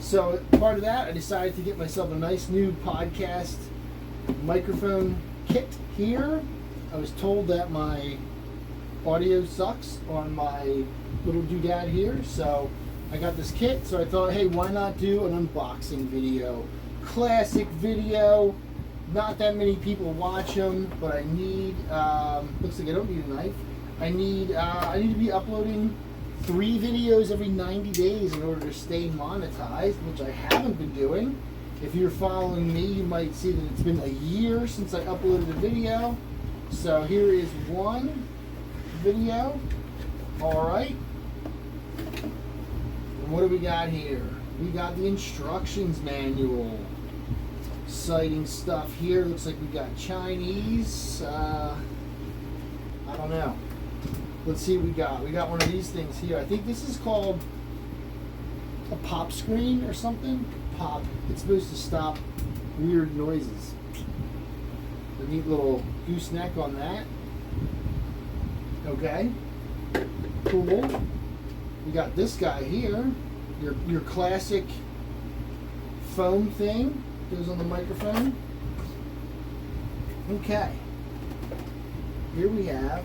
So part of that, I decided to get myself a nice new podcast microphone kit here. I was told that my audio sucks on my little doodad here, so I got this kit. So I thought, hey, why not do an unboxing video? Classic video. Not that many people watch them, but I need, looks like I don't need a knife. I need to be uploading 3 videos every 90 days in order to stay monetized, which I haven't been doing. If you're following me, you might see that it's been a year since I uploaded a video. So here is one video. All right. And what do we got here? We got the instructions manual. Exciting stuff here. Looks like we got Chinese. I don't know. Let's see what we got. We got one of these things here. I think this is called a pop screen or something. Pop. It's supposed to stop weird noises. A neat little gooseneck on that. Okay. Cool. We got this guy here. Your classic foam thing. Goes on the microphone. Okay. Here we have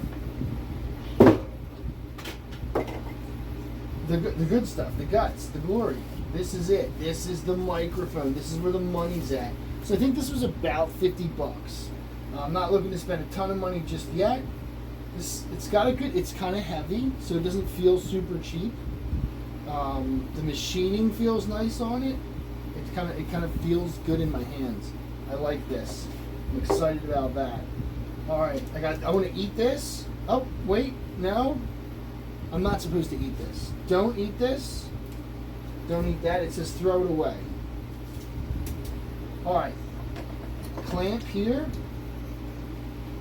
the good stuff, the guts, the glory. This is it. This is the microphone. This is where the money's at. So I think this was about $50. I'm not looking to spend a ton of money just yet. It's got a good. It's kind of heavy, so it doesn't feel super cheap. The machining feels nice on it. It kind of feels good in my hands. I like this. I'm excited about that. All right, I want to eat this. Oh, wait, no. I'm not supposed to eat this. Don't eat this. Don't eat that. It says throw it away. All right. Clamp here.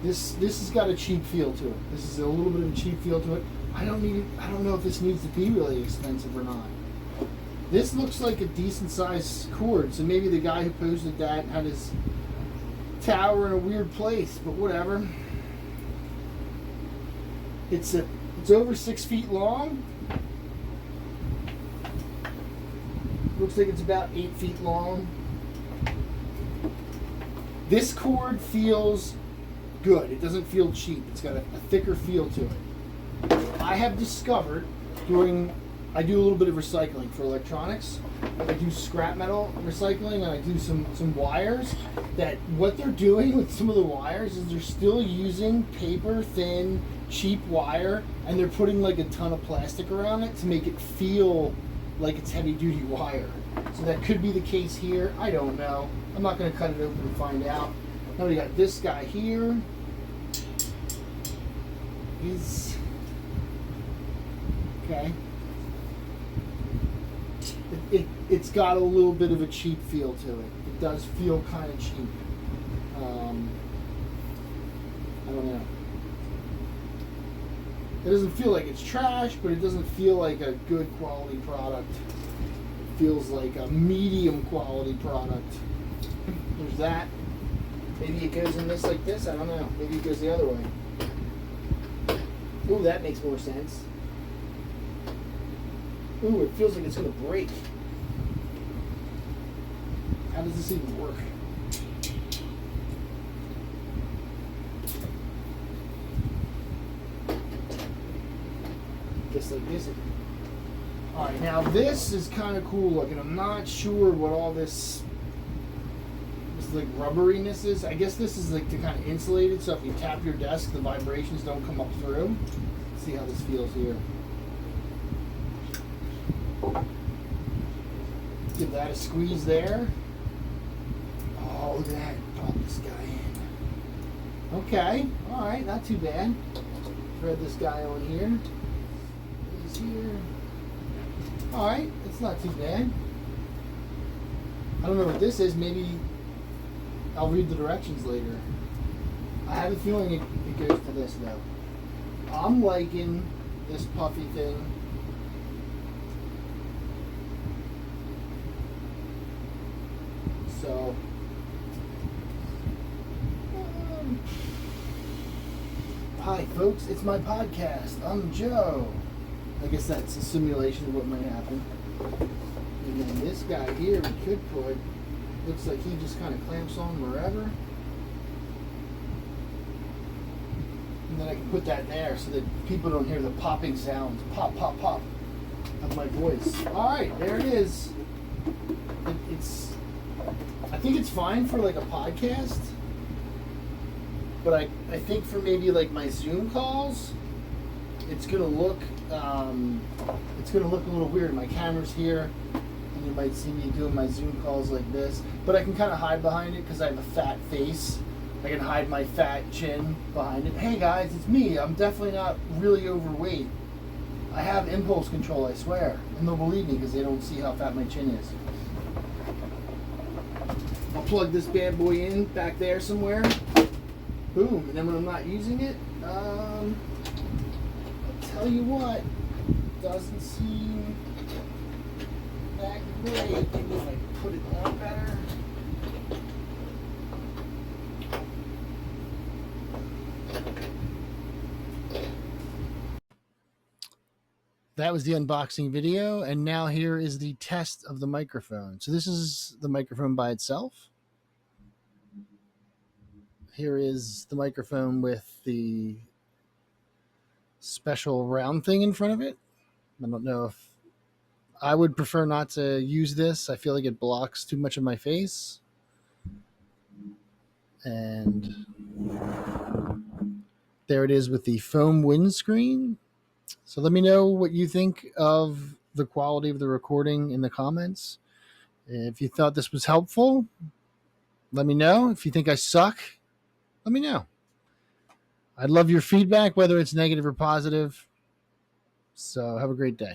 This has got a cheap feel to it. This is a little bit of a cheap feel to it. I don't know if this needs to be really expensive or not. This looks like a decent sized cord, so maybe the guy who posted that had his tower in a weird place, but whatever. It's over 6 feet long. Looks like it's about 8 feet long. This cord feels good. It doesn't feel cheap. It's got a thicker feel to it. I have discovered I do a little bit of recycling for electronics. I do scrap metal recycling, and I do some wires. That what they're doing with some of the wires is they're still using paper thin, cheap wire, and they're putting like a ton of plastic around it to make it feel like it's heavy duty wire. So that could be the case here. I don't know. I'm not going to cut it open and find out. Now we got this guy here. He's okay. It's got a little bit of a cheap feel to it. It does feel kind of cheap. I don't know. It doesn't feel like it's trash, but it doesn't feel like a good quality product. It feels like a medium quality product. There's that. Maybe it goes in this like this. I don't know. Maybe it goes the other way. Ooh, that makes more sense. Ooh, it feels like it's going to break. How does this even work? Just like this. Alright, now this is kind of cool looking. I'm not sure what all this like rubberiness is. I guess this is like to kind of insulate it, so if you tap your desk, the vibrations don't come up through. Let's see how this feels here. Give that a squeeze there. Oh, look at that. Pop this guy in. Okay. Alright, not too bad. Thread this guy on here. He's here. Alright, it's not too bad. I don't know what this is. Maybe I'll read the directions later. I have a feeling it goes to this though. I'm liking this puffy thing. So, hi folks, it's my podcast. I'm Joe. I guess that's a simulation of what might happen. And then this guy here we could put, looks like he just kind of clamps on wherever. And then I can put that there so that people don't hear the popping sounds. Pop, pop, pop of my voice. Alright, there it is. It's, I think it's fine for like a podcast. But I think for maybe like my Zoom calls, it's gonna look a little weird. My camera's here, and you might see me doing my Zoom calls like this. But I can kind of hide behind it because I have a fat face. I can hide my fat chin behind it. Hey guys, it's me. I'm definitely not really overweight. I have impulse control, I swear. And they'll believe me because they don't see how fat my chin is. I'll plug this bad boy in back there somewhere. Boom. And then when I'm not using it, I'll tell you what, doesn't seem that great. Maybe if I put it on better. That was the unboxing video, and now here is the test of the microphone. So this is the microphone by itself. Here is the microphone with the special round thing in front of it. I don't know if I would prefer not to use this. I feel like it blocks too much of my face. And there it is with the foam windscreen. So let me know what you think of the quality of the recording in the comments. If you thought this was helpful, let me know. If you think I suck, let me know. I'd love your feedback, whether it's negative or positive. So have a great day.